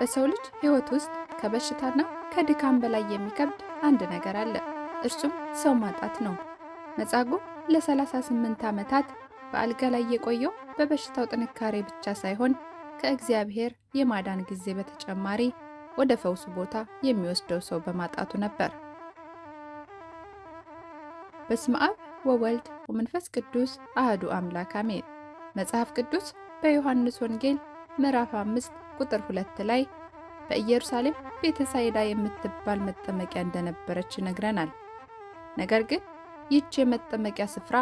በሰው ልጅ ሕይወት ውስጥ ከበሽታና ከድካም በላይ የሚከብድ አንድ ነገር አለ። እርሱም ሰው ማጣት ነው። መጻጉዕ ለ38 ዓመታት በአልጋ ላይ የቆየው በበሽታው ጥንካሬ ብቻ ሳይሆን ከእግዚአብሔር የማዳን ጊዜ በተጨማሪ ወደ ፈውሱ ቦታ የሚወስደው ሰው በማጣቱ ነበር። በስመ አብ ወወልድ ወመንፈስ ቅዱስ አህዱ አምላክ አሜን። መጽሐፍ ቅዱስ በዮሐንስ ወንጌል ምዕራፍ 5 ቁጥር 2 ላይ በኢየሩሳሌም ቤተሳይዳ የምትባል መጠመቂያ እንደነበረች ይነግረናል። ነገር ግን ይህች የመጠመቂያ ስፍራ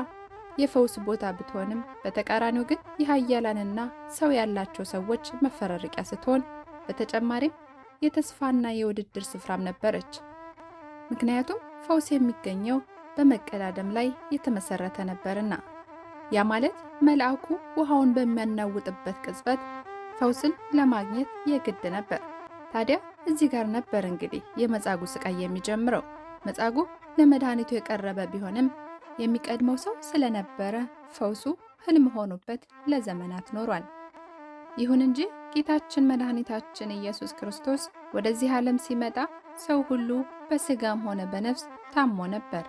የፈውስ ቦታ ብትሆንም በተቃራኒው ግን የኃያላንና ሰው ያላቸው ሰዎች መፈራረቂያ ስትሆን፣ በተጨማሪም የተስፋና የውድድር ስፍራም ነበረች። ምክንያቱም ፈውስ የሚገኘው በመቀዳደም ላይ የተመሰረተ ነበርና። ያ ማለት መልአኩ ውሃውን በሚያናውጥበት ቅጽበት ፈውስን ለማግኘት የግድ ነበር። ታዲያ እዚህ ጋር ነበር እንግዲህ የመጻጉዕ ስቃይ የሚጀምረው። መጻጉዕ ለመድኃኒቱ የቀረበ ቢሆንም የሚቀድመው ሰው ስለነበረ ፈውሱ ህልም ሆኖበት ለዘመናት ኖሯል። ይሁን እንጂ ጌታችን መድኃኒታችን ኢየሱስ ክርስቶስ ወደዚህ ዓለም ሲመጣ ሰው ሁሉ በሥጋም ሆነ በነፍስ ታሞ ነበር።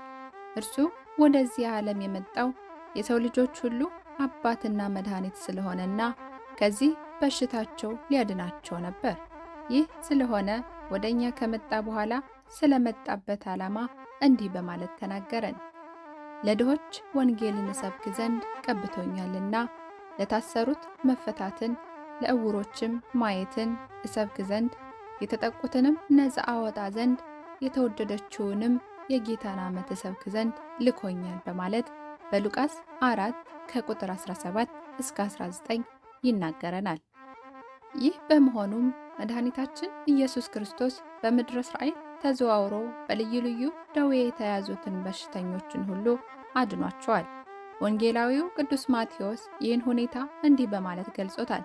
እርሱ ወደዚህ ዓለም የመጣው የሰው ልጆች ሁሉ አባትና መድኃኒት ስለሆነና ከዚህ በሽታቸው ሊያድናቸው ነበር። ይህ ስለሆነ ወደኛ ከመጣ በኋላ ስለመጣበት ዓላማ እንዲህ በማለት ተናገረን። ለድሆች ወንጌልን እሰብክ ዘንድ ቀብቶኛልና፣ ለታሰሩት መፈታትን፣ ለዕውሮችም ማየትን እሰብክ ዘንድ፣ የተጠቁትንም ነፃ አወጣ ዘንድ፣ የተወደደችውንም የጌታን ዓመት እሰብክ ዘንድ ልኮኛል በማለት በሉቃስ 4 ከቁጥር 17 እስከ 19 ይናገረናል። ይህ በመሆኑም መድኃኒታችን ኢየሱስ ክርስቶስ በምድረ እስራኤል ተዘዋውሮ በልዩ ልዩ ደዌ የተያዙትን በሽተኞችን ሁሉ አድኗቸዋል። ወንጌላዊው ቅዱስ ማቴዎስ ይህን ሁኔታ እንዲህ በማለት ገልጾታል።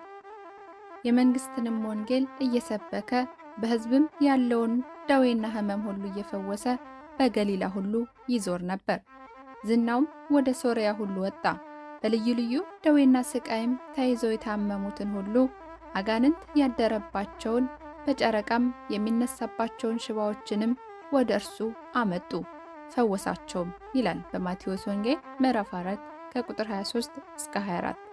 የመንግሥትንም ወንጌል እየሰበከ በሕዝብም ያለውን ደዌና ሕመም ሁሉ እየፈወሰ በገሊላ ሁሉ ይዞር ነበር። ዝናውም ወደ ሶርያ ሁሉ ወጣ። በልዩ ልዩ ደዌና ስቃይም ተይዘው የታመሙትን ሁሉ፣ አጋንንት ያደረባቸውን፣ በጨረቃም የሚነሳባቸውን ሽባዎችንም ወደ እርሱ አመጡ፣ ፈወሳቸውም ይላል በማቴዎስ ወንጌል ምዕራፍ 4 ከቁጥር 23 እስከ 24።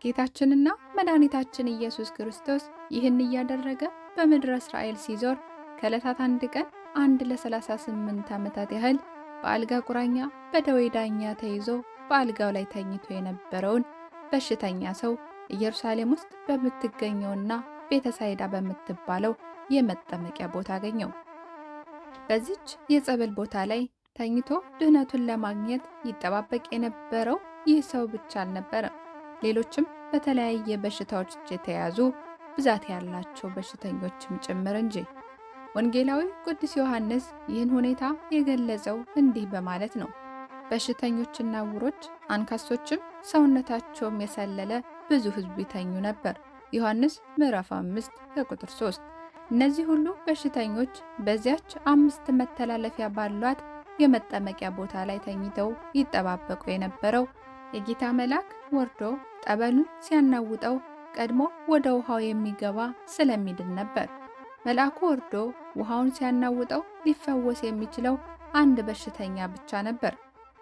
ጌታችንና መድኃኒታችን ኢየሱስ ክርስቶስ ይህን እያደረገ በምድረ እስራኤል ሲዞር ከዕለታት አንድ ቀን አንድ ለ38 ዓመታት ያህል በአልጋ ቁራኛ በደዌ ዳኛ ተይዞ በአልጋው ላይ ተኝቶ የነበረውን በሽተኛ ሰው ኢየሩሳሌም ውስጥ በምትገኘውና ቤተሳይዳ በምትባለው የመጠመቂያ ቦታ አገኘው። በዚች የጸበል ቦታ ላይ ተኝቶ ድህነቱን ለማግኘት ይጠባበቅ የነበረው ይህ ሰው ብቻ አልነበረም። ሌሎችም በተለያየ በሽታዎች የተያዙ ብዛት ያላቸው በሽተኞችም ጭምር እንጂ። ወንጌላዊ ቅዱስ ዮሐንስ ይህን ሁኔታ የገለጸው እንዲህ በማለት ነው። በሽተኞችና ዕውሮች፣ አንካሶችም ሰውነታቸውም የሰለለ ብዙ ሕዝብ ይተኙ ነበር። ዮሐንስ ምዕራፍ 5 ከቁጥር 3። እነዚህ ሁሉ በሽተኞች በዚያች 5 መተላለፊያ ባሏት የመጠመቂያ ቦታ ላይ ተኝተው ይጠባበቁ የነበረው የጌታ መልአክ ወርዶ ጠበሉን ሲያናውጠው ቀድሞ ወደ ውሃው የሚገባ ስለሚድን ነበር። መልአኩ ወርዶ ውሃውን ሲያናውጠው ሊፈወስ የሚችለው አንድ በሽተኛ ብቻ ነበር።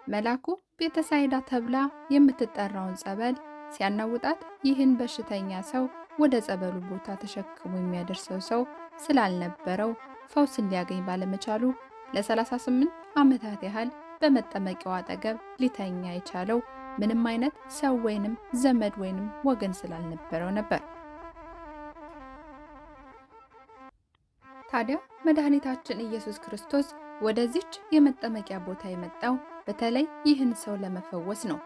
መልአኩ ቤተሳይዳ ተብላ የምትጠራውን ጸበል ሲያናውጣት ይህን በሽተኛ ሰው ወደ ጸበሉ ቦታ ተሸክሞ የሚያደርሰው ሰው ስላልነበረው ፈውስን ሊያገኝ ባለመቻሉ ለ38 ዓመታት ያህል በመጠመቂያው አጠገብ ሊተኛ የቻለው ምንም አይነት ሰው ወይንም ዘመድ ወይንም ወገን ስላልነበረው ነበር። ታዲያ መድኃኒታችን ኢየሱስ ክርስቶስ ወደዚች የመጠመቂያ ቦታ የመጣው በተለይ ይህን ሰው ለመፈወስ ነው።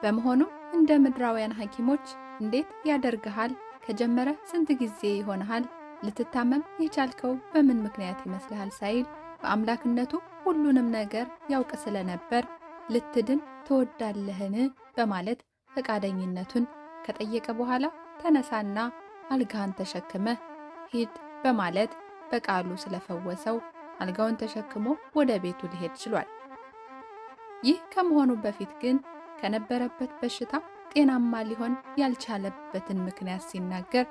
በመሆኑም እንደ ምድራውያን ሐኪሞች እንዴት ያደርግሃል፣ ከጀመረ ስንት ጊዜ ይሆንሃል፣ ልትታመም የቻልከው በምን ምክንያት ይመስልሃል ሳይል በአምላክነቱ ሁሉንም ነገር ያውቅ ስለነበር ልትድን ትወዳለህን በማለት ፈቃደኝነቱን ከጠየቀ በኋላ ተነሳና አልጋህን ተሸክመህ ሂድ በማለት በቃሉ ስለፈወሰው አልጋውን ተሸክሞ ወደ ቤቱ ሊሄድ ችሏል። ይህ ከመሆኑ በፊት ግን ከነበረበት በሽታ ጤናማ ሊሆን ያልቻለበትን ምክንያት ሲናገር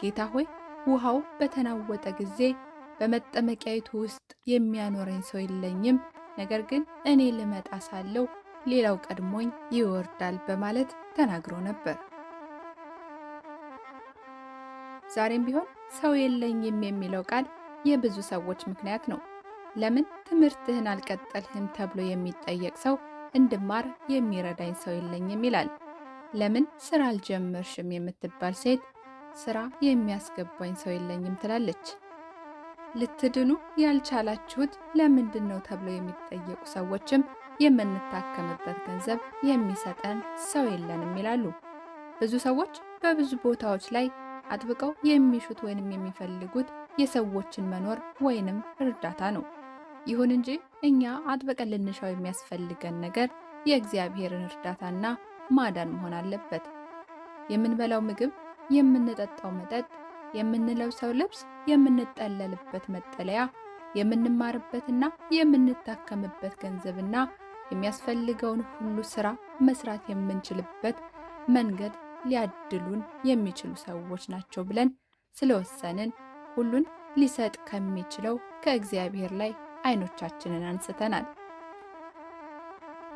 ጌታ ሆይ ውሃው በተናወጠ ጊዜ በመጠመቂያይቱ ውስጥ የሚያኖረኝ ሰው የለኝም፣ ነገር ግን እኔ ልመጣ ሳለሁ ሌላው ቀድሞኝ ይወርዳል በማለት ተናግሮ ነበር። ዛሬም ቢሆን ሰው የለኝም የሚለው ቃል የብዙ ሰዎች ምክንያት ነው። ለምን ትምህርትህን አልቀጠልህም ተብሎ የሚጠየቅ ሰው እንድማር የሚረዳኝ ሰው የለኝም ይላል። ለምን ስራ አልጀመርሽም የምትባል ሴት ስራ የሚያስገባኝ ሰው የለኝም ትላለች። ልትድኑ ያልቻላችሁት ለምንድን ነው ተብሎ የሚጠየቁ ሰዎችም የምንታከምበት ገንዘብ የሚሰጠን ሰው የለንም ይላሉ። ብዙ ሰዎች በብዙ ቦታዎች ላይ አጥብቀው የሚሹት ወይንም የሚፈልጉት የሰዎችን መኖር ወይንም እርዳታ ነው። ይሁን እንጂ እኛ አጥብቀን ልንሻው የሚያስፈልገን ነገር የእግዚአብሔርን እርዳታና ማዳን መሆን አለበት። የምንበላው ምግብ፣ የምንጠጣው መጠጥ፣ የምንለብሰው ልብስ፣ የምንጠለልበት መጠለያ፣ የምንማርበትና የምንታከምበት ገንዘብና የሚያስፈልገውን ሁሉ ስራ መስራት የምንችልበት መንገድ ሊያድሉን የሚችሉ ሰዎች ናቸው ብለን ስለወሰንን ሁሉን ሊሰጥ ከሚችለው ከእግዚአብሔር ላይ አይኖቻችንን አንስተናል።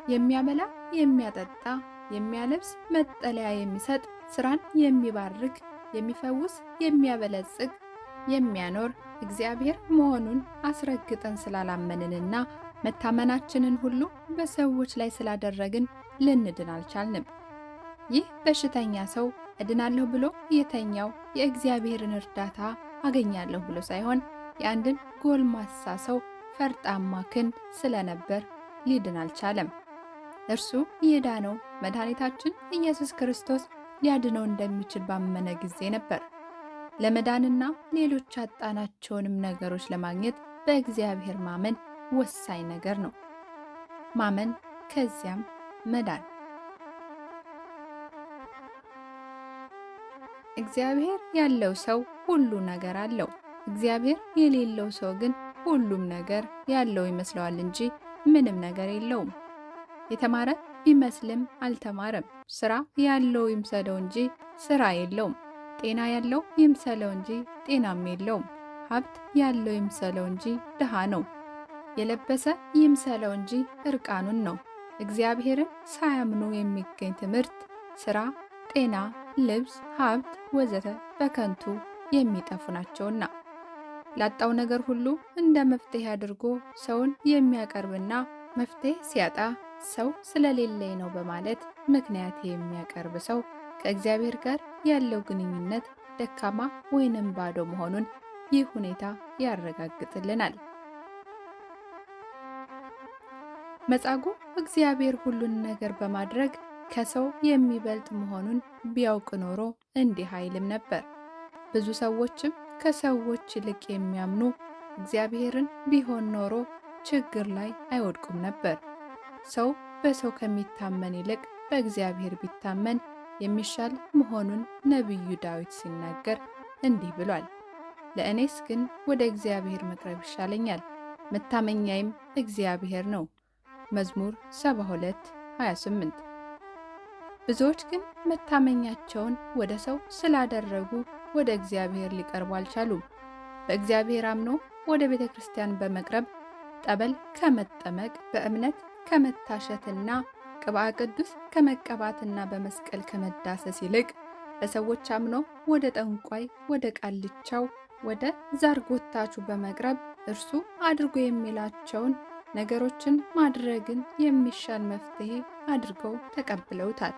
የሚያበላ፣ የሚያጠጣ፣ የሚያለብስ፣ መጠለያ የሚሰጥ፣ ስራን የሚባርክ፣ የሚፈውስ፣ የሚያበለጽግ፣ የሚያኖር እግዚአብሔር መሆኑን አስረግጠን ስላላመንንና መታመናችንን ሁሉ በሰዎች ላይ ስላደረግን ልንድን አልቻልንም። ይህ በሽተኛ ሰው እድናለሁ ብሎ የተኛው የእግዚአብሔርን እርዳታ አገኛለሁ ብሎ ሳይሆን የአንድን ጎልማሳ ሰው ፈርጣማ ክንድ ስለነበር ሊድን አልቻለም። እርሱ የዳነው መድኃኒታችን ኢየሱስ ክርስቶስ ሊያድነው እንደሚችል ባመነ ጊዜ ነበር። ለመዳንና ሌሎች ያጣናቸውንም ነገሮች ለማግኘት በእግዚአብሔር ማመን ወሳኝ ነገር ነው። ማመን ከዚያም መዳን። እግዚአብሔር ያለው ሰው ሁሉ ነገር አለው። እግዚአብሔር የሌለው ሰው ግን ሁሉም ነገር ያለው ይመስለዋል እንጂ ምንም ነገር የለውም። የተማረ ቢመስልም አልተማረም። ስራ ያለው ይምሰለው እንጂ ስራ የለውም። ጤና ያለው ይምሰለው እንጂ ጤናም የለውም። ሀብት ያለው ይምሰለው እንጂ ድሃ ነው። የለበሰ ይምሰለው እንጂ እርቃኑን ነው። እግዚአብሔርን ሳያምኑ የሚገኝ ትምህርት፣ ስራ፣ ጤና፣ ልብስ፣ ሀብት ወዘተ በከንቱ የሚጠፉ ናቸውና ላጣው ነገር ሁሉ እንደ መፍትሄ አድርጎ ሰውን የሚያቀርብና መፍትሄ ሲያጣ ሰው ስለሌለኝ ነው በማለት ምክንያት የሚያቀርብ ሰው ከእግዚአብሔር ጋር ያለው ግንኙነት ደካማ ወይንም ባዶ መሆኑን ይህ ሁኔታ ያረጋግጥልናል። መጻጉዕ እግዚአብሔር ሁሉን ነገር በማድረግ ከሰው የሚበልጥ መሆኑን ቢያውቅ ኖሮ እንዲህ አይልም ነበር። ብዙ ሰዎችም ከሰዎች ይልቅ የሚያምኑ እግዚአብሔርን ቢሆን ኖሮ ችግር ላይ አይወድቁም ነበር። ሰው በሰው ከሚታመን ይልቅ በእግዚአብሔር ቢታመን የሚሻል መሆኑን ነቢዩ ዳዊት ሲናገር እንዲህ ብሏል። ለእኔስ ግን ወደ እግዚአብሔር መቅረብ ይሻለኛል፣ መታመኛዬም እግዚአብሔር ነው። መዝሙር 72:28። ብዙዎች ግን መታመኛቸውን ወደ ሰው ስላደረጉ ወደ እግዚአብሔር ሊቀርቡ አልቻሉም። በእግዚአብሔር አምኖ ወደ ቤተ ክርስቲያን በመቅረብ ጠበል ከመጠመቅ በእምነት ከመታሸትና ቅብአ ቅዱስ ከመቀባትና በመስቀል ከመዳሰስ ይልቅ በሰዎች አምኖ ወደ ጠንቋይ፣ ወደ ቃልቻው፣ ወደ ዛር ጎታቹ በመቅረብ እርሱ አድርጎ የሚላቸውን ነገሮችን ማድረግን የሚሻል መፍትሄ አድርገው ተቀብለውታል።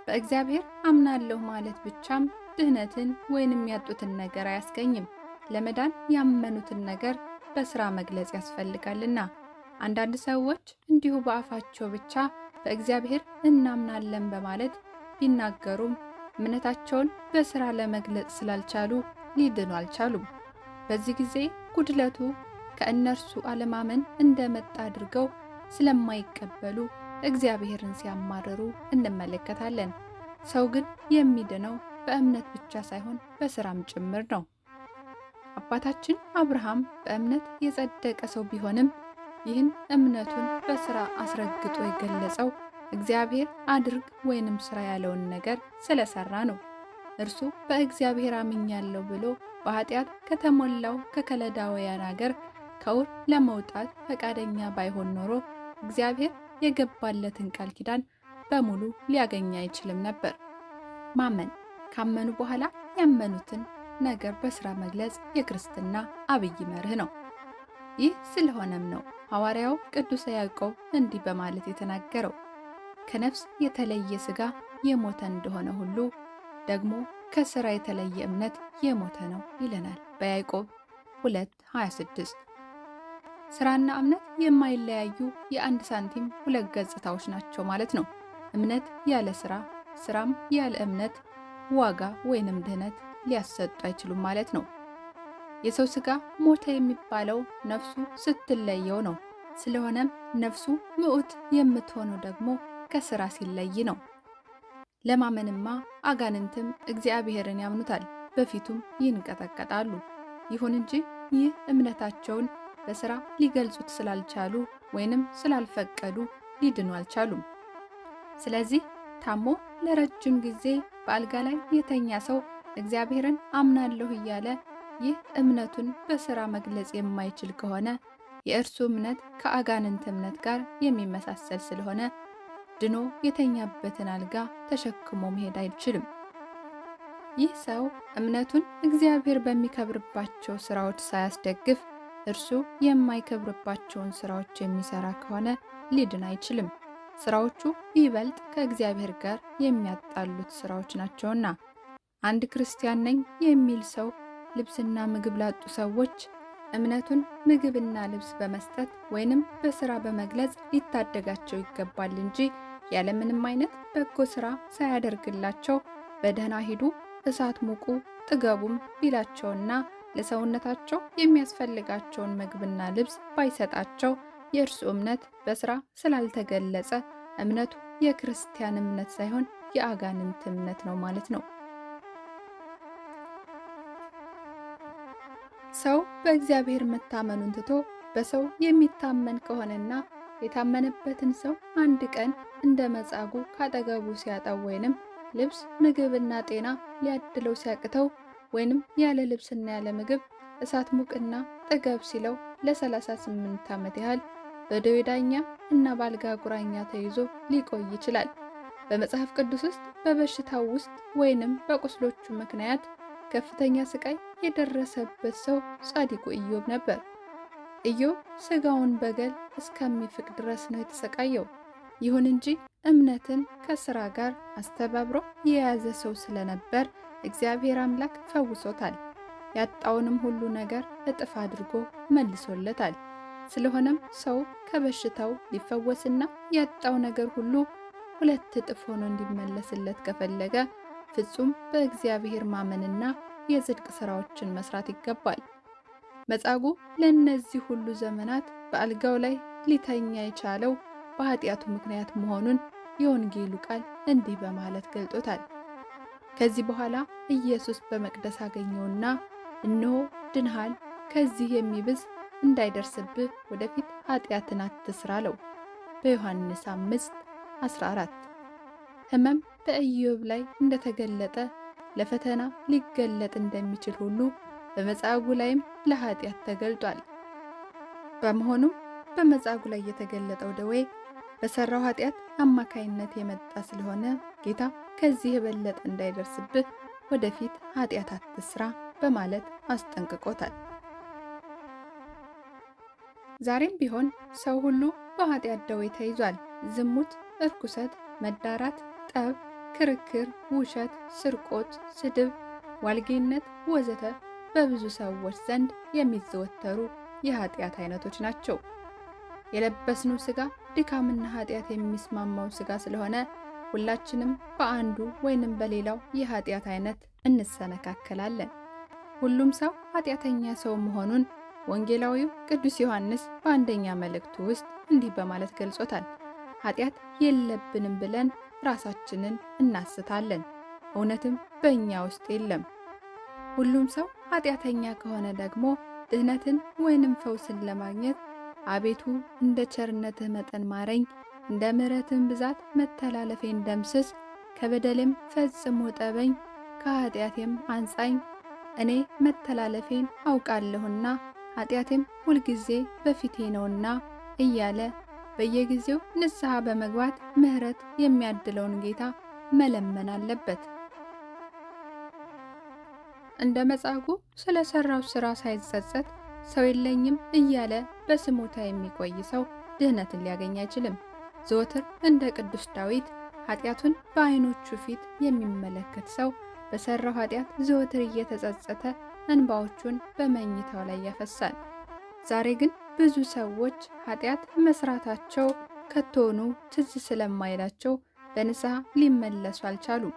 በእግዚአብሔር አምናለሁ ማለት ብቻም ድህነትን ወይንም ያጡትን ነገር አያስገኝም። ለመዳን ያመኑትን ነገር በስራ መግለጽ ያስፈልጋልና አንዳንድ ሰዎች እንዲሁ በአፋቸው ብቻ በእግዚአብሔር እናምናለን በማለት ቢናገሩም እምነታቸውን በስራ ለመግለጽ ስላልቻሉ ሊድኑ አልቻሉም። በዚህ ጊዜ ጉድለቱ ከእነርሱ አለማመን እንደመጣ አድርገው ስለማይቀበሉ እግዚአብሔርን ሲያማርሩ እንመለከታለን። ሰው ግን የሚድነው በእምነት ብቻ ሳይሆን በስራም ጭምር ነው። አባታችን አብርሃም በእምነት የጸደቀ ሰው ቢሆንም ይህን እምነቱን በስራ አስረግጦ የገለጸው እግዚአብሔር አድርግ ወይንም ስራ ያለውን ነገር ስለሰራ ነው። እርሱ በእግዚአብሔር አምኛለሁ ብሎ በኃጢአት ከተሞላው ከከለዳውያን አገር ከኡር ለመውጣት ፈቃደኛ ባይሆን ኖሮ እግዚአብሔር የገባለትን ቃል ኪዳን በሙሉ ሊያገኝ አይችልም ነበር። ማመን፣ ካመኑ በኋላ ያመኑትን ነገር በስራ መግለጽ የክርስትና አብይ መርህ ነው። ይህ ስለሆነም ነው ሐዋርያው ቅዱስ ያዕቆብ እንዲህ በማለት የተናገረው፣ ከነፍስ የተለየ ሥጋ የሞተ እንደሆነ ሁሉ ደግሞ ከሥራ የተለየ እምነት የሞተ ነው ይለናል በያዕቆብ 2:26። ሥራና እምነት የማይለያዩ የአንድ ሳንቲም ሁለት ገጽታዎች ናቸው ማለት ነው። እምነት ያለ ሥራ፣ ሥራም ያለ እምነት ዋጋ ወይንም ድህነት ሊያሰጡ አይችሉም ማለት ነው። የሰው ሥጋ ሞተ የሚባለው ነፍሱ ስትለየው ነው። ስለሆነም ነፍሱ ምዑት የምትሆነው ደግሞ ከሥራ ሲለይ ነው። ለማመንማ አጋንንትም እግዚአብሔርን ያምኑታል፣ በፊቱም ይንቀጠቀጣሉ። ይሁን እንጂ ይህ እምነታቸውን በሥራ ሊገልጹት ስላልቻሉ ወይንም ስላልፈቀዱ ሊድኑ አልቻሉም። ስለዚህ ታሞ ለረጅም ጊዜ በአልጋ ላይ የተኛ ሰው እግዚአብሔርን አምናለሁ እያለ ይህ እምነቱን በሥራ መግለጽ የማይችል ከሆነ የእርሱ እምነት ከአጋንንት እምነት ጋር የሚመሳሰል ስለሆነ ድኖ የተኛበትን አልጋ ተሸክሞ መሄድ አይችልም። ይህ ሰው እምነቱን እግዚአብሔር በሚከብርባቸው ሥራዎች ሳያስደግፍ እርሱ የማይከብርባቸውን ሥራዎች የሚሠራ ከሆነ ሊድን አይችልም። ሥራዎቹ ይበልጥ ከእግዚአብሔር ጋር የሚያጣሉት ሥራዎች ናቸውና። አንድ ክርስቲያን ነኝ የሚል ሰው ልብስና ምግብ ላጡ ሰዎች እምነቱን ምግብና ልብስ በመስጠት ወይንም በሥራ በመግለጽ ሊታደጋቸው ይገባል እንጂ ያለምንም አይነት በጎ ሥራ ሳያደርግላቸው በደህና ሂዱ፣ እሳት ሙቁ፣ ጥገቡም ቢላቸውና ለሰውነታቸው የሚያስፈልጋቸውን ምግብና ልብስ ባይሰጣቸው የእርሱ እምነት በሥራ ስላልተገለጸ እምነቱ የክርስቲያን እምነት ሳይሆን የአጋንንት እምነት ነው ማለት ነው። ሰው በእግዚአብሔር መታመኑን ትቶ በሰው የሚታመን ከሆነና የታመነበትን ሰው አንድ ቀን እንደ መጻጉዕ ካጠገቡ ሲያጣው ወይንም ልብስ ምግብና ጤና ሊያድለው ሲያቅተው ወይንም ያለ ልብስና ያለ ምግብ እሳት ሙቅና ጥገብ ሲለው ለ38 ዓመት ያህል በደዌ ዳኛ እና በአልጋ ቁራኛ ተይዞ ሊቆይ ይችላል። በመጽሐፍ ቅዱስ ውስጥ በበሽታው ውስጥ ወይንም በቁስሎቹ ምክንያት ከፍተኛ ስቃይ የደረሰበት ሰው ጻድቁ ኢዮብ ነበር። ኢዮብ ሥጋውን በገል እስከሚፍቅ ድረስ ነው የተሰቃየው። ይሁን እንጂ እምነትን ከሥራ ጋር አስተባብሮ የያዘ ሰው ስለነበር እግዚአብሔር አምላክ ፈውሶታል። ያጣውንም ሁሉ ነገር እጥፍ አድርጎ መልሶለታል። ስለሆነም ሰው ከበሽታው ሊፈወስና ያጣው ነገር ሁሉ 2 እጥፍ ሆኖ እንዲመለስለት ከፈለገ ፍጹም በእግዚአብሔር ማመንና የጽድቅ ሥራዎችን መስራት ይገባል። መጻጉዕ ለእነዚህ ሁሉ ዘመናት በአልጋው ላይ ሊተኛ የቻለው በኃጢአቱ ምክንያት መሆኑን የወንጌሉ ቃል እንዲህ በማለት ገልጦታል። ከዚህ በኋላ ኢየሱስ በመቅደስ አገኘውና እነሆ ድንሃል፣ ከዚህ የሚብዝ እንዳይደርስብህ ወደፊት ኃጢአትን አትስራ አለው። በዮሐንስ 5:14 ሕመም በኢዮብ ላይ እንደተገለጠ ለፈተና ሊገለጥ እንደሚችል ሁሉ በመጻጉዕ ላይም ለኃጢአት ተገልጧል። በመሆኑም በመጻጉዕ ላይ የተገለጠው ደዌ በሠራው ኃጢአት አማካይነት የመጣ ስለሆነ ጌታ ከዚህ የበለጠ እንዳይደርስብህ ወደፊት ኃጢአት አትስራ በማለት አስጠንቅቆታል። ዛሬም ቢሆን ሰው ሁሉ በኃጢአት ደዌ ተይዟል። ዝሙት፣ እርኩሰት፣ መዳራት፣ ጠብ፣ ክርክር፣ ውሸት፣ ስርቆት፣ ስድብ፣ ዋልጌነት ወዘተ በብዙ ሰዎች ዘንድ የሚዘወተሩ የኃጢአት አይነቶች ናቸው። የለበስነው ሥጋ ድካምና ኃጢአት የሚስማማው ሥጋ ስለሆነ ሁላችንም በአንዱ ወይንም በሌላው የኃጢአት አይነት እንሰነካከላለን። ሁሉም ሰው ኃጢአተኛ ሰው መሆኑን ወንጌላዊው ቅዱስ ዮሐንስ በአንደኛ መልእክቱ ውስጥ እንዲህ በማለት ገልጾታል። ኃጢአት የለብንም ብለን ራሳችንን እናስታለን፣ እውነትም በእኛ ውስጥ የለም። ሁሉም ሰው ኃጢአተኛ ከሆነ ደግሞ ድህነትን ወይንም ፈውስን ለማግኘት አቤቱ እንደ ቸርነትህ መጠን ማረኝ፣ እንደ ምሕረትም ብዛት መተላለፌን ደምስስ፣ ከበደሌም ፈጽሞ ጠበኝ፣ ከኃጢአቴም አንጻኝ። እኔ መተላለፌን አውቃለሁና ኃጢአቴም ሁልጊዜ በፊቴ ነውና እያለ በየጊዜው ንስሐ በመግባት ምሕረት የሚያድለውን ጌታ መለመን አለበት። እንደ መጻጉዕ ስለሰራው ሥራ ሳይጸጸት ሰው የለኝም እያለ በስሞታ የሚቆይ ሰው ድህነትን ሊያገኝ አይችልም። ዘወትር እንደ ቅዱስ ዳዊት ኃጢአቱን በዓይኖቹ ፊት የሚመለከት ሰው በሰራው ኃጢአት ዘወትር እየተጸጸተ እንባዎቹን በመኝታው ላይ ያፈሳል። ዛሬ ግን ብዙ ሰዎች ኃጢአት መስራታቸው ከቶኑ ትዝ ስለማይላቸው በንስሐ ሊመለሱ አልቻሉም።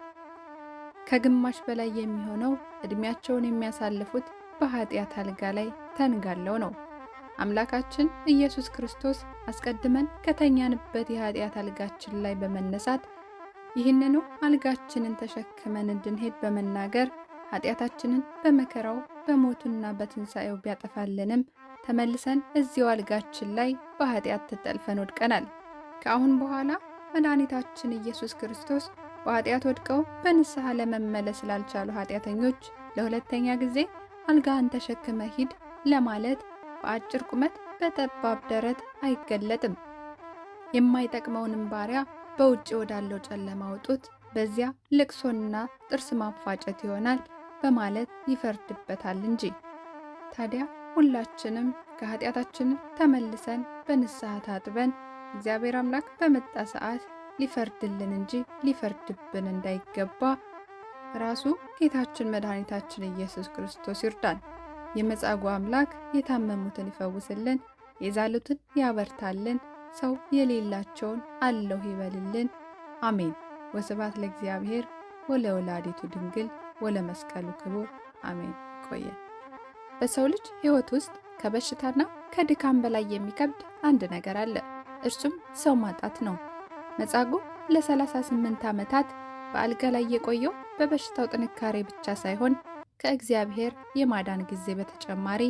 ከግማሽ በላይ የሚሆነው ዕድሜያቸውን የሚያሳልፉት በኃጢአት አልጋ ላይ ተንጋለው ነው። አምላካችን ኢየሱስ ክርስቶስ አስቀድመን ከተኛንበት የኃጢአት አልጋችን ላይ በመነሳት ይህንኑ አልጋችንን ተሸክመን እንድንሄድ በመናገር ኃጢአታችንን በመከራው በሞቱና በትንሣኤው ቢያጠፋልንም ተመልሰን እዚያው አልጋችን ላይ በኃጢአት ተጠልፈን ወድቀናል። ከአሁን በኋላ መድኃኒታችን ኢየሱስ ክርስቶስ በኃጢአት ወድቀው በንስሐ ለመመለስ ላልቻሉ ኃጢአተኞች ለሁለተኛ ጊዜ አልጋህን ተሸክመ ሂድ ለማለት በአጭር ቁመት በጠባብ ደረት አይገለጥም። የማይጠቅመውንም ባሪያ በውጭ ወዳለው ጨለማ አውጡት፣ በዚያ ልቅሶና ጥርስ ማፋጨት ይሆናል በማለት ይፈርድበታል እንጂ። ታዲያ ሁላችንም ከኃጢአታችን ተመልሰን በንስሐ ታጥበን እግዚአብሔር አምላክ በመጣ ሰዓት ሊፈርድልን እንጂ ሊፈርድብን እንዳይገባ ራሱ ጌታችን መድኃኒታችን ኢየሱስ ክርስቶስ ይርዳን። የመጻጉዕ አምላክ የታመሙትን ይፈውስልን፣ የዛሉትን ያበርታልን፣ ሰው የሌላቸውን አለሁ ይበልልን። አሜን። ወስብሐት ለእግዚአብሔር ወለወላዲቱ ድንግል ወለመስቀሉ ክቡር አሜን። ቆየ። በሰው ልጅ ሕይወት ውስጥ ከበሽታና ከድካም በላይ የሚከብድ አንድ ነገር አለ። እርሱም ሰው ማጣት ነው። መጻጉዕ ለ38 ዓመታት በአልጋ ላይ የቆየው በበሽታው ጥንካሬ ብቻ ሳይሆን ከእግዚአብሔር የማዳን ጊዜ በተጨማሪ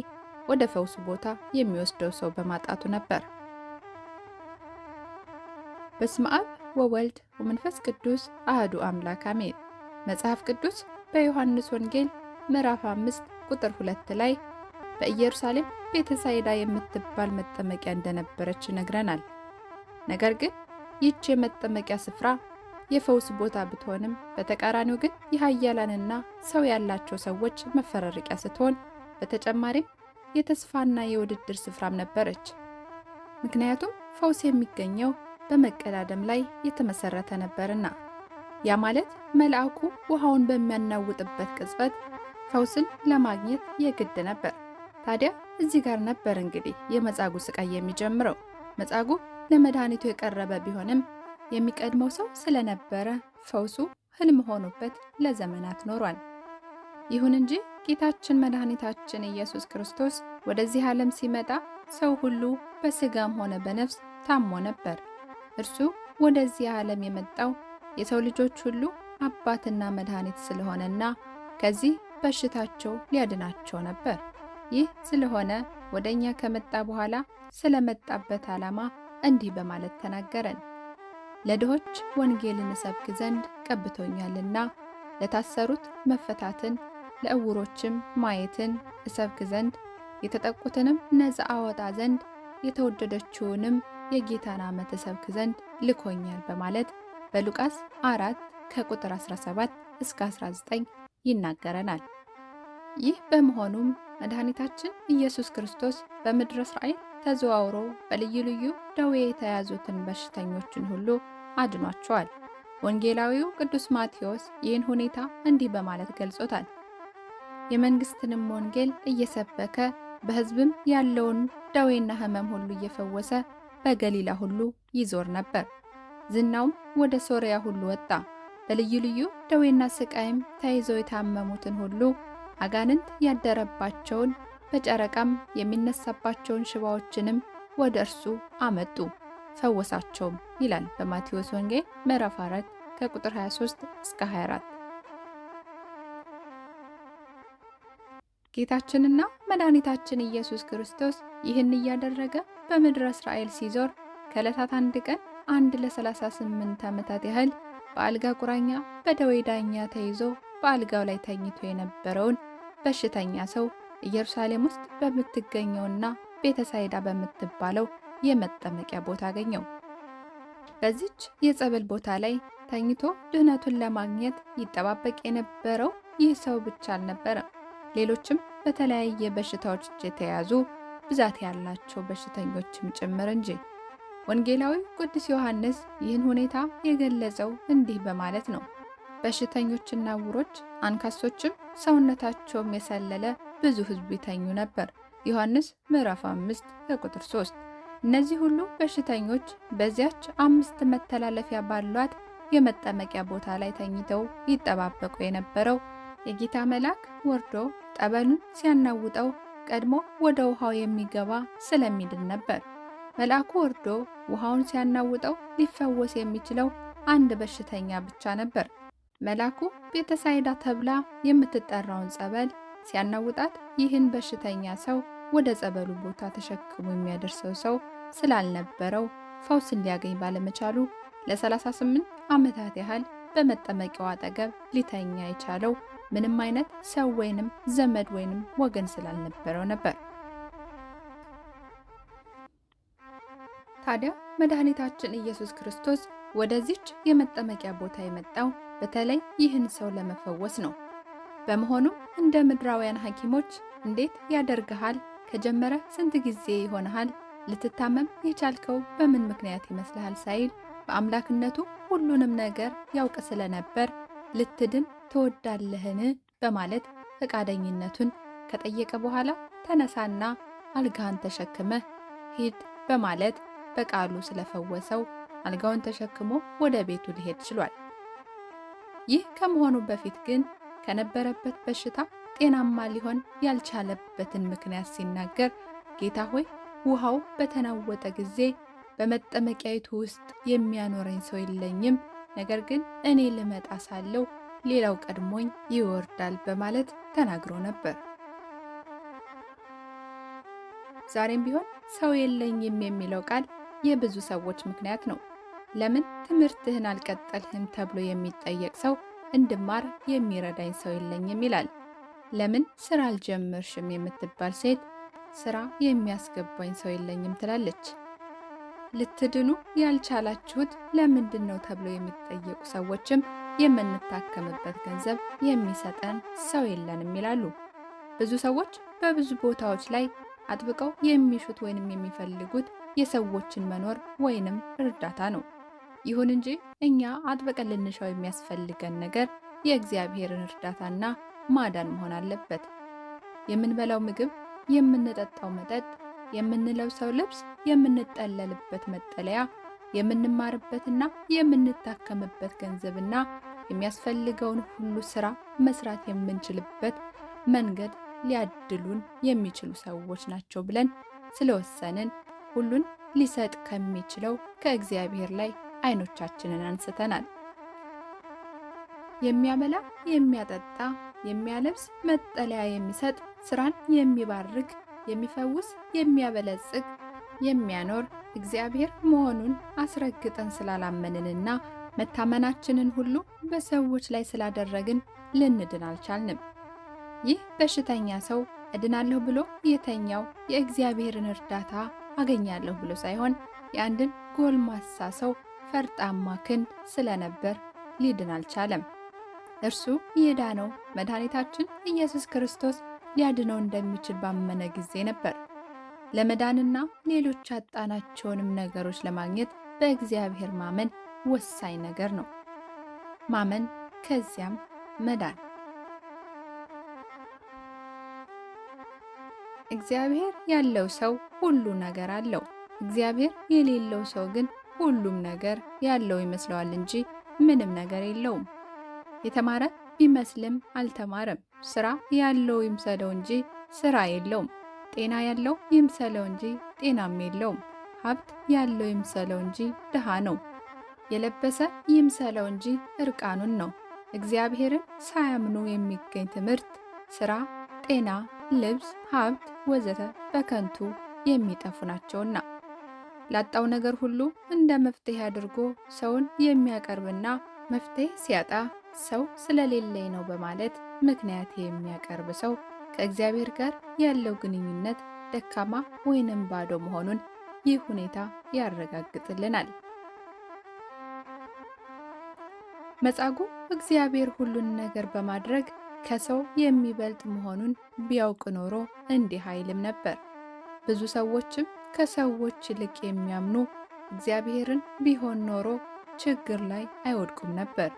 ወደ ፈውሱ ቦታ የሚወስደው ሰው በማጣቱ ነበር። በስመ አብ ወወልድ ወመንፈስ ቅዱስ አህዱ አምላክ አሜን። መጽሐፍ ቅዱስ በዮሐንስ ወንጌል ምዕራፍ 5 ቁጥር 2 ላይ በኢየሩሳሌም ቤተሳይዳ የምትባል መጠመቂያ እንደነበረች ይነግረናል። ነገር ግን ይህች የመጠመቂያ ስፍራ የፈውስ ቦታ ብትሆንም በተቃራኒው ግን የኃያላንና ሰው ያላቸው ሰዎች መፈራረቂያ ስትሆን በተጨማሪም የተስፋና የውድድር ስፍራም ነበረች። ምክንያቱም ፈውስ የሚገኘው በመቀዳደም ላይ የተመሰረተ ነበርና፣ ያ ማለት መልአኩ ውሃውን በሚያናውጥበት ቅጽበት ፈውስን ለማግኘት የግድ ነበር። ታዲያ እዚህ ጋር ነበር እንግዲህ የመጻጉዕ ስቃይ የሚጀምረው። መጻጉዕ ለመድኃኒቱ የቀረበ ቢሆንም የሚቀድመው ሰው ስለነበረ ፈውሱ ህልም ሆኖበት ለዘመናት ኖሯል። ይሁን እንጂ ጌታችን መድኃኒታችን ኢየሱስ ክርስቶስ ወደዚህ ዓለም ሲመጣ ሰው ሁሉ በሥጋም ሆነ በነፍስ ታሞ ነበር። እርሱ ወደዚህ ዓለም የመጣው የሰው ልጆች ሁሉ አባትና መድኃኒት ስለሆነና ከዚህ በሽታቸው ሊያድናቸው ነበር። ይህ ስለሆነ ወደኛ ከመጣ በኋላ ስለመጣበት ዓላማ እንዲህ በማለት ተናገረን። ለድሆች ወንጌልን እሰብክ ዘንድ ቀብቶኛልና፣ ለታሰሩት መፈታትን፣ ለዕውሮችም ማየትን እሰብክ ዘንድ፣ የተጠቁትንም ነፃ አወጣ ዘንድ፣ የተወደደችውንም የጌታን ዓመት እሰብክ ዘንድ ልኮኛል በማለት በሉቃስ 4 ከቁጥር 17 እስከ 19 ይናገረናል። ይህ በመሆኑም መድኃኒታችን ኢየሱስ ክርስቶስ በምድረ እስራኤል ተዘዋውሮ በልዩ ልዩ ደዌ የተያዙትን በሽተኞችን ሁሉ አድኗቸዋል። ወንጌላዊው ቅዱስ ማቴዎስ ይህን ሁኔታ እንዲህ በማለት ገልጾታል። የመንግሥትንም ወንጌል እየሰበከ በሕዝብም ያለውን ደዌና ሕመም ሁሉ እየፈወሰ በገሊላ ሁሉ ይዞር ነበር። ዝናውም ወደ ሶርያ ሁሉ ወጣ። በልዩ ልዩ ደዌና ስቃይም ተይዘው የታመሙትን ሁሉ፣ አጋንንት ያደረባቸውን፣ በጨረቃም የሚነሳባቸውን ሽባዎችንም ወደ እርሱ አመጡ ፈወሳቸውም ይላል በማቴዎስ ወንጌል ምዕራፍ 4 ከቁጥር 23 እስከ 24። ጌታችንና መድኃኒታችን ኢየሱስ ክርስቶስ ይህን እያደረገ በምድረ እስራኤል ሲዞር ከዕለታት አንድ ቀን አንድ ለ38 ዓመታት ያህል በአልጋ ቁራኛ በደዌ ዳኛ ተይዞ በአልጋው ላይ ተኝቶ የነበረውን በሽተኛ ሰው ኢየሩሳሌም ውስጥ በምትገኘውና ቤተሳይዳ በምትባለው የመጠመቂያ ቦታ አገኘው። በዚች የጸበል ቦታ ላይ ተኝቶ ድህነቱን ለማግኘት ይጠባበቅ የነበረው ይህ ሰው ብቻ አልነበረም። ሌሎችም በተለያየ በሽታዎች የተያዙ ብዛት ያላቸው በሽተኞችም ጭምር እንጂ። ወንጌላዊ ቅዱስ ዮሐንስ ይህን ሁኔታ የገለጸው እንዲህ በማለት ነው። በሽተኞችና ዕውሮች፣ አንካሶችም ሰውነታቸውም የሰለለ ብዙ ሕዝብ ይተኙ ነበር። ዮሐንስ ምዕራፍ 5 ከቁጥር 3። እነዚህ ሁሉ በሽተኞች በዚያች 5 መተላለፊያ ባሏት የመጠመቂያ ቦታ ላይ ተኝተው ይጠባበቁ የነበረው የጌታ መልአክ ወርዶ ጠበሉን ሲያናውጠው ቀድሞ ወደ ውሃው የሚገባ ስለሚድን ነበር። መልአኩ ወርዶ ውሃውን ሲያናውጠው ሊፈወስ የሚችለው አንድ በሽተኛ ብቻ ነበር። መልአኩ ቤተሳይዳ ተብላ የምትጠራውን ጸበል ሲያናውጣት ይህን በሽተኛ ሰው ወደ ጸበሉ ቦታ ተሸክሞ የሚያደርሰው ሰው ስላልነበረው ፈውስን ሊያገኝ ባለመቻሉ ለ38 ዓመታት ያህል በመጠመቂያው አጠገብ ሊተኛ የቻለው ምንም አይነት ሰው ወይንም ዘመድ ወይንም ወገን ስላልነበረው ነበር። ታዲያ መድኃኒታችን ኢየሱስ ክርስቶስ ወደዚች የመጠመቂያ ቦታ የመጣው በተለይ ይህን ሰው ለመፈወስ ነው። በመሆኑ እንደ ምድራውያን ሐኪሞች እንዴት ያደርግሃል? ከጀመረ ስንት ጊዜ ይሆንሃል? ልትታመም የቻልከው በምን ምክንያት ይመስልሃል? ሳይል በአምላክነቱ ሁሉንም ነገር ያውቅ ስለነበር ልትድን ትወዳለህን? በማለት ፈቃደኝነቱን ከጠየቀ በኋላ ተነሳና አልጋህን ተሸክመህ ሂድ በማለት በቃሉ ስለፈወሰው አልጋውን ተሸክሞ ወደ ቤቱ ሊሄድ ችሏል። ይህ ከመሆኑ በፊት ግን ከነበረበት በሽታ ጤናማ ሊሆን ያልቻለበትን ምክንያት ሲናገር ጌታ ሆይ ውሃው በተናወጠ ጊዜ በመጠመቂያይቱ ውስጥ የሚያኖረኝ ሰው የለኝም፣ ነገር ግን እኔ ልመጣ ሳለሁ ሌላው ቀድሞኝ ይወርዳል በማለት ተናግሮ ነበር። ዛሬም ቢሆን ሰው የለኝም የሚለው ቃል የብዙ ሰዎች ምክንያት ነው። ለምን ትምህርትህን አልቀጠልህም ተብሎ የሚጠየቅ ሰው እንድማር የሚረዳኝ ሰው የለኝም ይላል። ለምን ስራ አልጀመርሽም የምትባል ሴት ስራ የሚያስገባኝ ሰው የለኝም ትላለች። ልትድኑ ያልቻላችሁት ለምንድን ነው ተብሎ የሚጠየቁ ሰዎችም የምንታከምበት ገንዘብ የሚሰጠን ሰው የለንም ይላሉ። ብዙ ሰዎች በብዙ ቦታዎች ላይ አጥብቀው የሚሹት ወይንም የሚፈልጉት የሰዎችን መኖር ወይንም እርዳታ ነው። ይሁን እንጂ እኛ አጥብቀን ልንሻው የሚያስፈልገን ነገር የእግዚአብሔርን እርዳታና ማዳን መሆን አለበት። የምንበላው ምግብ፣ የምንጠጣው መጠጥ፣ የምንለብሰው ልብስ፣ የምንጠለልበት መጠለያ፣ የምንማርበትና የምንታከምበት ገንዘብና የሚያስፈልገውን ሁሉ ስራ መስራት የምንችልበት መንገድ ሊያድሉን የሚችሉ ሰዎች ናቸው ብለን ስለወሰንን ሁሉን ሊሰጥ ከሚችለው ከእግዚአብሔር ላይ ዓይኖቻችንን አንስተናል። የሚያበላ፣ የሚያጠጣ፣ የሚያለብስ፣ መጠለያ የሚሰጥ፣ ስራን የሚባርክ፣ የሚፈውስ፣ የሚያበለጽግ፣ የሚያኖር እግዚአብሔር መሆኑን አስረግጠን ስላላመንንና መታመናችንን ሁሉ በሰዎች ላይ ስላደረግን ልንድን አልቻልንም። ይህ በሽተኛ ሰው እድናለሁ ብሎ የተኛው የእግዚአብሔርን እርዳታ አገኛለሁ ብሎ ሳይሆን የአንድን ጎልማሳ ሰው ፈርጣማ ክንድ ስለነበር ሊድን አልቻለም። እርሱ የዳነው መድኃኒታችን ኢየሱስ ክርስቶስ ሊያድነው እንደሚችል ባመነ ጊዜ ነበር። ለመዳንና ሌሎች ያጣናቸውንም ነገሮች ለማግኘት በእግዚአብሔር ማመን ወሳኝ ነገር ነው። ማመን ከዚያም መዳን። እግዚአብሔር ያለው ሰው ሁሉ ነገር አለው። እግዚአብሔር የሌለው ሰው ግን ሁሉም ነገር ያለው ይመስለዋል እንጂ ምንም ነገር የለውም። የተማረ ቢመስልም አልተማረም። ስራ ያለው ይምሰለው እንጂ ስራ የለውም። ጤና ያለው ይምሰለው እንጂ ጤናም የለውም። ሀብት ያለው ይምሰለው እንጂ ድሃ ነው። የለበሰ ይምሰለው እንጂ እርቃኑን ነው። እግዚአብሔርን ሳያምኑ የሚገኝ ትምህርት፣ ስራ፣ ጤና፣ ልብስ፣ ሀብት ወዘተ በከንቱ የሚጠፉ ናቸውና ላጣው ነገር ሁሉ እንደ መፍትሄ አድርጎ ሰውን የሚያቀርብና መፍትሄ ሲያጣ ሰው ስለሌለኝ ነው በማለት ምክንያት የሚያቀርብ ሰው ከእግዚአብሔር ጋር ያለው ግንኙነት ደካማ ወይንም ባዶ መሆኑን ይህ ሁኔታ ያረጋግጥልናል። መጻጉዕ እግዚአብሔር ሁሉን ነገር በማድረግ ከሰው የሚበልጥ መሆኑን ቢያውቅ ኖሮ እንዲህ አይልም ነበር። ብዙ ሰዎችም ከሰዎች ይልቅ የሚያምኑ እግዚአብሔርን ቢሆን ኖሮ ችግር ላይ አይወድቁም ነበር።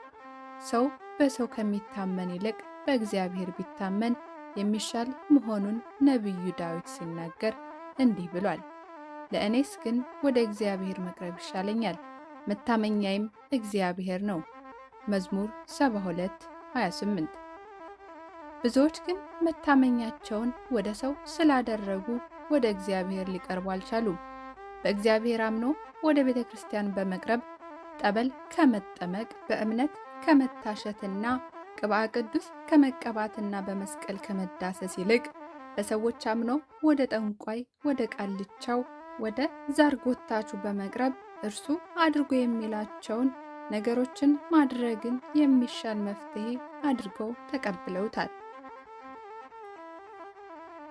ሰው በሰው ከሚታመን ይልቅ በእግዚአብሔር ቢታመን የሚሻል መሆኑን ነቢዩ ዳዊት ሲናገር እንዲህ ብሏል። ለእኔስ ግን ወደ እግዚአብሔር መቅረብ ይሻለኛል፣ መታመኛዬም እግዚአብሔር ነው። መዝሙር 72:28። ብዙዎች ግን መታመኛቸውን ወደ ሰው ስላደረጉ ወደ እግዚአብሔር ሊቀርቡ አልቻሉም። በእግዚአብሔር አምኖ ወደ ቤተ ክርስቲያን በመቅረብ ጠበል ከመጠመቅ በእምነት ከመታሸትና ቅብአ ቅዱስ ከመቀባትና በመስቀል ከመዳሰስ ይልቅ በሰዎች አምኖ ወደ ጠንቋይ፣ ወደ ቃልቻው፣ ወደ ዛር ጎታቹ በመቅረብ እርሱ አድርጎ የሚላቸውን ነገሮችን ማድረግን የሚሻል መፍትሄ አድርገው ተቀብለውታል።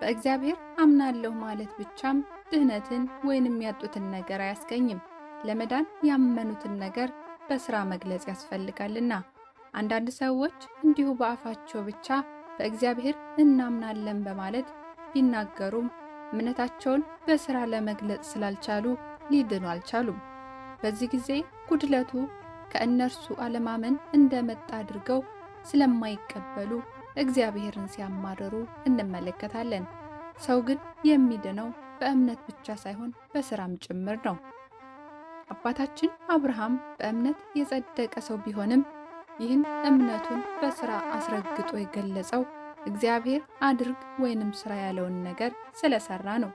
በእግዚአብሔር አምናለሁ ማለት ብቻም ድህነትን ወይንም ያጡትን ነገር አያስገኝም። ለመዳን ያመኑትን ነገር በስራ መግለጽ ያስፈልጋልና። አንዳንድ ሰዎች እንዲሁ በአፋቸው ብቻ በእግዚአብሔር እናምናለን በማለት ቢናገሩም እምነታቸውን በስራ ለመግለጽ ስላልቻሉ ሊድኑ አልቻሉም። በዚህ ጊዜ ጉድለቱ ከእነርሱ አለማመን እንደመጣ አድርገው ስለማይቀበሉ እግዚአብሔርን ሲያማርሩ እንመለከታለን። ሰው ግን የሚድነው በእምነት ብቻ ሳይሆን በስራም ጭምር ነው። አባታችን አብርሃም በእምነት የጸደቀ ሰው ቢሆንም ይህን እምነቱን በስራ አስረግጦ የገለጸው እግዚአብሔር አድርግ ወይንም ስራ ያለውን ነገር ስለሰራ ነው።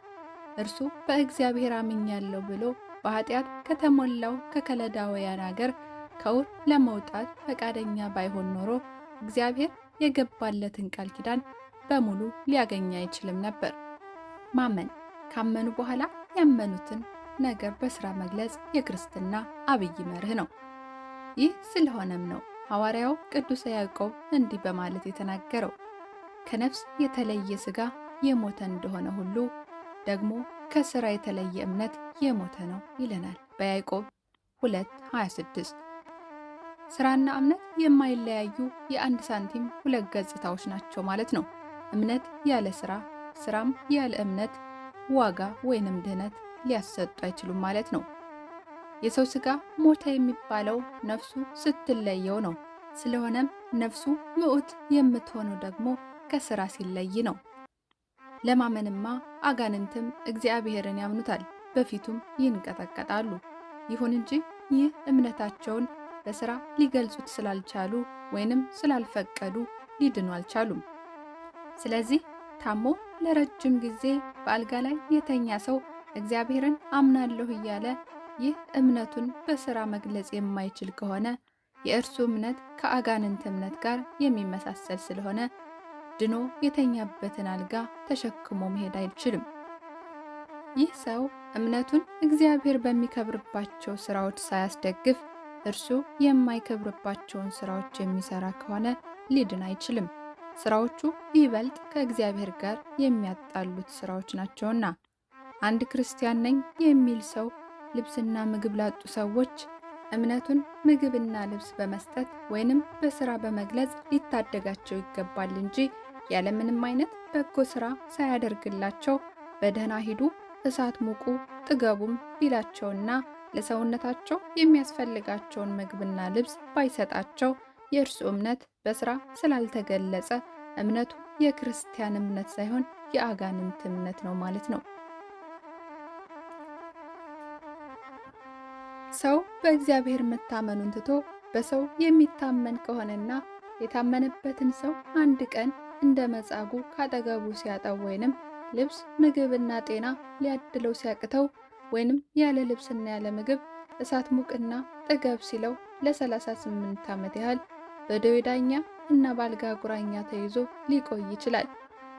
እርሱ በእግዚአብሔር አምኛለሁ ብሎ በኃጢአት ከተሞላው ከከለዳውያን አገር ከኡር ለመውጣት ፈቃደኛ ባይሆን ኖሮ እግዚአብሔር የገባለትን ቃል ኪዳን በሙሉ ሊያገኝ አይችልም ነበር። ማመን፣ ካመኑ በኋላ ያመኑትን ነገር በስራ መግለጽ የክርስትና አብይ መርህ ነው። ይህ ስለሆነም ነው ሐዋርያው ቅዱስ ያዕቆብ እንዲህ በማለት የተናገረው፣ ከነፍስ የተለየ ሥጋ የሞተ እንደሆነ ሁሉ ደግሞ ከሥራ የተለየ እምነት የሞተ ነው ይለናል በያዕቆብ 2:26። ሥራና እምነት የማይለያዩ የአንድ ሳንቲም ሁለት ገጽታዎች ናቸው ማለት ነው። እምነት ያለ ሥራ፣ ሥራም ያለ እምነት ዋጋ ወይንም ድህነት ሊያሰጡ አይችሉም ማለት ነው። የሰው ሥጋ ሞተ የሚባለው ነፍሱ ስትለየው ነው። ስለሆነም ነፍሱ ምዑት የምትሆነው ደግሞ ከሥራ ሲለይ ነው። ለማመንማ አጋንንትም እግዚአብሔርን ያምኑታል፣ በፊቱም ይንቀጠቀጣሉ። ይሁን እንጂ ይህ እምነታቸውን በሥራ ሊገልጹት ስላልቻሉ ወይንም ስላልፈቀዱ ሊድኑ አልቻሉም። ስለዚህ ታሞ ለረጅም ጊዜ በአልጋ ላይ የተኛ ሰው እግዚአብሔርን አምናለሁ እያለ ይህ እምነቱን በሥራ መግለጽ የማይችል ከሆነ የእርሱ እምነት ከአጋንንት እምነት ጋር የሚመሳሰል ስለሆነ ድኖ የተኛበትን አልጋ ተሸክሞ መሄድ አይችልም። ይህ ሰው እምነቱን እግዚአብሔር በሚከብርባቸው ሥራዎች ሳያስደግፍ እርሱ የማይከብርባቸውን ሥራዎች የሚሠራ ከሆነ ሊድን አይችልም። ሥራዎቹ ይበልጥ ከእግዚአብሔር ጋር የሚያጣሉት ሥራዎች ናቸውና። አንድ ክርስቲያን ነኝ የሚል ሰው ልብስና ምግብ ላጡ ሰዎች እምነቱን ምግብና ልብስ በመስጠት ወይንም በሥራ በመግለጽ ሊታደጋቸው ይገባል እንጂ ያለምንም አይነት በጎ ሥራ ሳያደርግላቸው በደህና ሂዱ፣ እሳት ሙቁ፣ ጥገቡም ቢላቸውና ለሰውነታቸው የሚያስፈልጋቸውን ምግብና ልብስ ባይሰጣቸው የእርሱ እምነት በሥራ ስላልተገለጸ እምነቱ የክርስቲያን እምነት ሳይሆን የአጋንንት እምነት ነው ማለት ነው። ሰው በእግዚአብሔር መታመኑን ትቶ በሰው የሚታመን ከሆነና የታመነበትን ሰው አንድ ቀን እንደ መጻጉዕ ካጠገቡ ሲያጣው ወይንም ልብስ ምግብና ጤና ሊያድለው ሲያቅተው ወይንም ያለ ልብስና ያለ ምግብ እሳት ሙቅና ጥገብ ሲለው ለ38 ዓመት ያህል በደዌ ዳኛ እና በአልጋ ቁራኛ ተይዞ ሊቆይ ይችላል።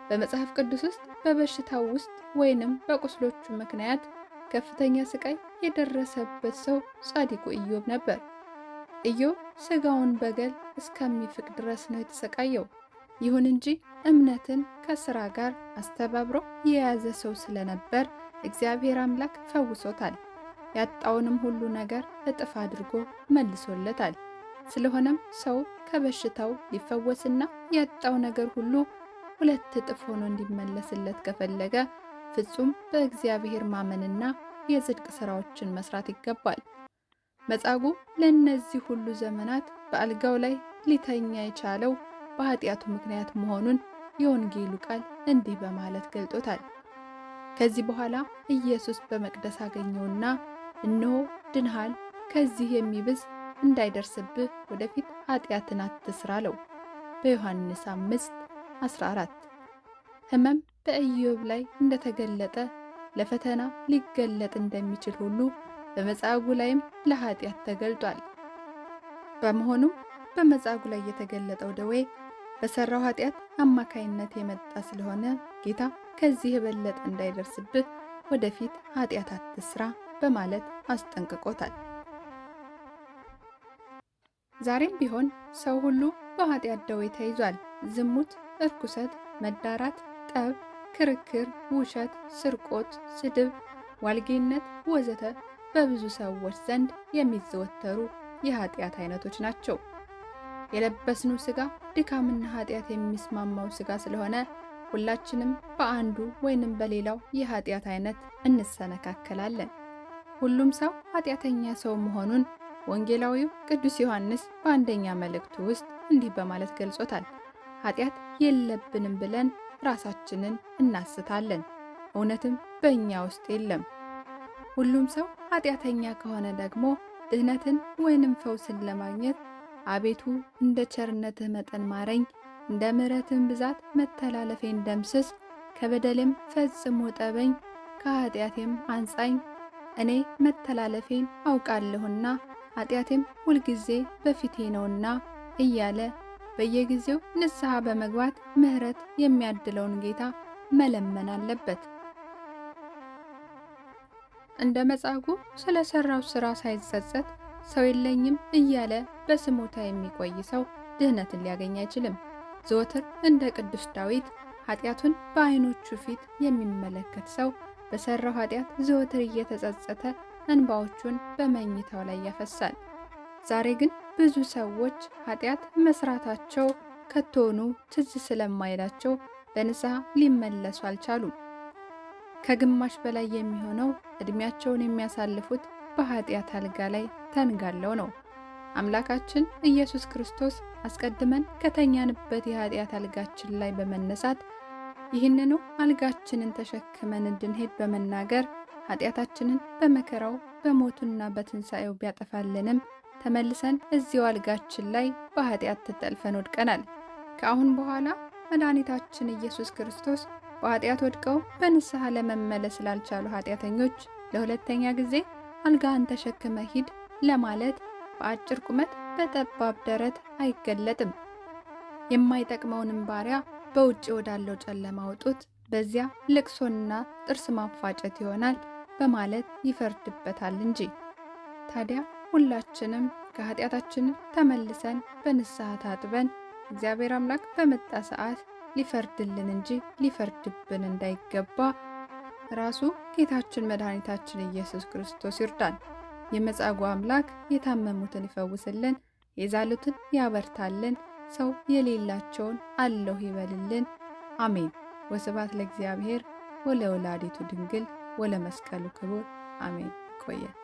በመጽሐፍ ቅዱስ ውስጥ በበሽታው ውስጥ ወይንም በቁስሎቹ ምክንያት ከፍተኛ ስቃይ የደረሰበት ሰው ጻድቁ ኢዮብ ነበር። ኢዮብ ሥጋውን በገል እስከሚፍቅ ድረስ ነው የተሰቃየው። ይሁን እንጂ እምነትን ከሥራ ጋር አስተባብሮ የያዘ ሰው ስለነበር እግዚአብሔር አምላክ ፈውሶታል። ያጣውንም ሁሉ ነገር እጥፍ አድርጎ መልሶለታል። ስለሆነም ሰው ከበሽታው ሊፈወስና ያጣው ነገር ሁሉ 2 እጥፍ ሆኖ እንዲመለስለት ከፈለገ ፍጹም በእግዚአብሔር ማመንና የጽድቅ ሥራዎችን መስራት ይገባል። መጻጉዕ ለእነዚህ ሁሉ ዘመናት በአልጋው ላይ ሊተኛ የቻለው በኃጢአቱ ምክንያት መሆኑን የወንጌሉ ቃል እንዲህ በማለት ገልጦታል። ከዚህ በኋላ ኢየሱስ በመቅደስ አገኘውና እነሆ ድንሃል፣ ከዚህ የሚብስ እንዳይደርስብህ ወደፊት ኃጢአትን አትስራ አለው። በዮሐንስ 5:14 ሕመም በኢዮብ ላይ እንደተገለጠ ለፈተና ሊገለጥ እንደሚችል ሁሉ በመጻጉዕ ላይም ለኃጢአት ተገልጧል። በመሆኑም በመጻጉዕ ላይ የተገለጠው ደዌ በሰራው ኃጢአት አማካይነት የመጣ ስለሆነ ጌታ ከዚህ የበለጠ እንዳይደርስብህ ወደፊት ኃጢአት አትስራ በማለት አስጠንቅቆታል። ዛሬም ቢሆን ሰው ሁሉ በኃጢአት ደዌ ተይዟል። ዝሙት፣ እርኩሰት፣ መዳራት፣ ጠብ፣ ክርክር፣ ውሸት፣ ስርቆት፣ ስድብ፣ ዋልጌነት ወዘተ በብዙ ሰዎች ዘንድ የሚዘወተሩ የኃጢአት አይነቶች ናቸው። የለበስነው ሥጋ ድካምና ኃጢአት የሚስማማው ሥጋ ስለሆነ ሁላችንም በአንዱ ወይንም በሌላው የኃጢአት አይነት እንሰነካከላለን። ሁሉም ሰው ኃጢአተኛ ሰው መሆኑን ወንጌላዊው ቅዱስ ዮሐንስ በአንደኛ መልእክቱ ውስጥ እንዲህ በማለት ገልጾታል። ኃጢአት የለብንም ብለን ራሳችንን እናስታለን፣ እውነትም በእኛ ውስጥ የለም። ሁሉም ሰው ኃጢአተኛ ከሆነ ደግሞ ድህነትን ወይንም ፈውስን ለማግኘት አቤቱ እንደ ቸርነትህ መጠን ማረኝ፣ እንደ ምሕረትህም ብዛት መተላለፌን ደምስስ፣ ከበደሌም ፈጽሞ ጠበኝ፣ ከኃጢአቴም አንጻኝ፣ እኔ መተላለፌን አውቃለሁና ኃጢአቴም ሁልጊዜ በፊቴ ነውና እያለ በየጊዜው ንስሐ በመግባት ምሕረት የሚያድለውን ጌታ መለመን አለበት። እንደ መጻጉዕ ስለሰራው ሥራ ሳይጸጸት ሰው የለኝም እያለ በስሞታ የሚቆይ ሰው ድህነትን ሊያገኝ አይችልም። ዘወትር እንደ ቅዱስ ዳዊት ኃጢአቱን በዓይኖቹ ፊት የሚመለከት ሰው በሰራው ኃጢአት ዘወትር እየተጸጸተ እንባዎቹን በመኝታው ላይ ያፈሳል። ዛሬ ግን ብዙ ሰዎች ኃጢአት መስራታቸው ከቶኑ ትዝ ስለማይላቸው በንስሐ ሊመለሱ አልቻሉም። ከግማሽ በላይ የሚሆነው ዕድሜያቸውን የሚያሳልፉት በኃጢአት አልጋ ላይ ተንጋለው ነው። አምላካችን ኢየሱስ ክርስቶስ አስቀድመን ከተኛንበት የኃጢአት አልጋችን ላይ በመነሳት ይህንኑ አልጋችንን ተሸክመን እንድንሄድ በመናገር ኃጢአታችንን በመከራው በሞቱና በትንሣኤው ቢያጠፋልንም ተመልሰን እዚያው አልጋችን ላይ በኃጢአት ተጠልፈን ወድቀናል። ከአሁን በኋላ መድኃኒታችን ኢየሱስ ክርስቶስ በኃጢአት ወድቀው በንስሐ ለመመለስ ላልቻሉ ኃጢአተኞች ለሁለተኛ ጊዜ አልጋህን ተሸክመ ሂድ ለማለት በአጭር ቁመት በጠባብ ደረት አይገለጥም። የማይጠቅመውንም ባሪያ በውጭ ወዳለው ጨለማ አውጡት፣ በዚያ ልቅሶና ጥርስ ማፋጨት ይሆናል በማለት ይፈርድበታል እንጂ። ታዲያ ሁላችንም ከኃጢአታችን ተመልሰን በንስሐ ታጥበን እግዚአብሔር አምላክ በመጣ ሰዓት ሊፈርድልን እንጂ ሊፈርድብን እንዳይገባ ራሱ ጌታችን መድኃኒታችን ኢየሱስ ክርስቶስ ይርዳን። የመጻጉዕ አምላክ የታመሙትን ይፈውስልን፣ የዛሉትን ያበርታልን፣ ሰው የሌላቸውን አለሁ ይበልልን። አሜን። ወስብሐት ለእግዚአብሔር ወለወላዲቱ ድንግል ወለመስቀሉ ክቡር። አሜን። ይቆየን።